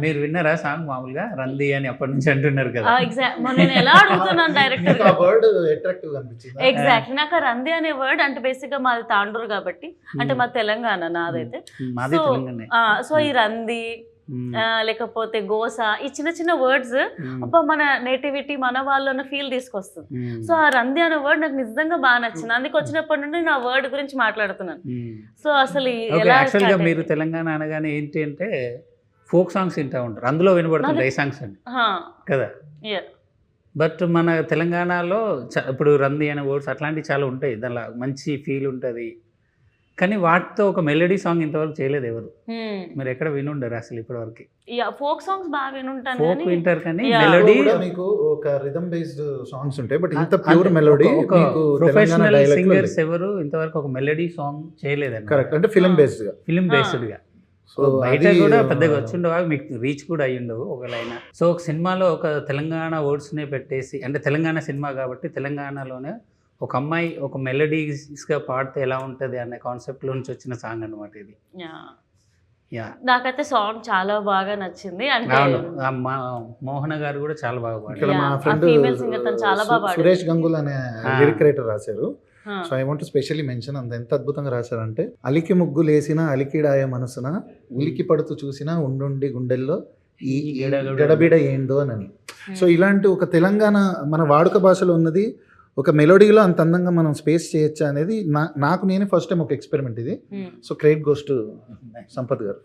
మీరు విన్నారా సాంగ్ మామూలుగా రంది అని అప్పటి నుంచి అంటున్నారు కదా. ఎగ్జాక్ట్ నేను ఎలా అడుగుతున్నాను డైరెక్టర్ ఆ వర్డ్ అట్రాక్టివ్ అనిపించింది. ఎగ్జాక్ట్ నాకు ఆ రంది అనే వర్డ్ అంటే బేసిక్ గా మాది తాండూరు కాబట్టి అంటే మా తెలంగాణ నాదైతే. మాది తెలంగాణ. సో ఈ రంది లేకపోతే గోస ఈ చిన్న చిన్న వర్డ్స్ అబ్బా మన నేటివిటీ మన వాళ్ళన్న ఫీల్ తీసుకొస్తుంది. సో ఆ రంది అనే వర్డ్ నాకు నిజంగా బాగా నచ్చింది. అందుకు వచ్చినప్పటి నుండి నా వర్డ్ గురించి మాట్లాడుతున్నాను. సో అసలు యాక్చువల్గా మీరు తెలంగాణ అనగానే ఏంటి అంటే ఫోక్ సాంగ్స్ వింటూ ఉంటారు, అందులో వినబడుతుంటాయి ఈ సాంగ్స్ అండి కదా. బట్ మన తెలంగాణలో ఇప్పుడు రంది అనే వర్డ్స్ అట్లాంటివి చాలా ఉంటాయి, దానిలో మంచి ఫీల్ ఉంటుంది. కానీ వాటితో ఒక మెలోడీ సాంగ్ ఇంతవరకు చేయలేదు ఎవరు. మీరు ఎక్కడ వినుండరు అసలు ఇప్పటివరకు. ఫోక్ సాంగ్స్ బాగా వినుంటాను, ఫోక్ వింటారు కానీ మెలోడీ మీకు ఒక రిథమ్ బేస్డ్ సాంగ్స్ ఉంటాయి, బట్ ఇంత ప్యూర్ మెలోడీ ప్రొఫెషనల్ సింగర్స్ ఎవరు ఇంతవరకు ఒక మెలోడీ సాంగ్ చేయలేదండి. కరెక్ట్, అంటే ఫిల్మ్ బేస్డ్ గా. సో బయట కూడా పెద్దగా వచ్చిండవు, మీకు రీచ్ కూడా అయ్యి ఉండవు ఒకలైనా. సో ఒక సినిమాలో ఒక తెలంగాణ వర్డ్స్నే పెట్టేసి, అంటే తెలంగాణ సినిమా కాబట్టి తెలంగాణలోనే ఒక అమ్మాయి ఒక మెలోడీస్గా పాడితే ఎలా ఉంటుంది అనే కాన్సెప్ట్లో నుంచి వచ్చిన సాంగ్ అనమాట ఇది. నాకైతే సాంగ్ చాలా బాగా నచ్చింది. అంటే మోహన గారు కూడా చాలా బాగా ఇక్కడ మా ఫ్రెండ్ సురేష్ గంగుల్ అనే లిరిక్ రైటర్ రాశారు. So I want specially mention, అంత ఎంత అద్భుతంగా రాశారంటే, అలికి ముగ్గులేసిన అలికిడాయ మనసున ఉలికి పడుతూ చూసిన ఉండుండి గుండెల్లో ఈ గడబిడ ఏందో అని. సో ఇలాంటి ఒక తెలంగాణ మన వాడుక భాషలో ఉన్నది ఒక మెలోడీలో అంత అందంగా మనం స్పేస్ చేయొచ్చా అనేది నాకు నేనే ఫస్ట్ టైం ఒక ఎక్స్పెరిమెంట్ ఇది. So credit goes to Sampath గారు.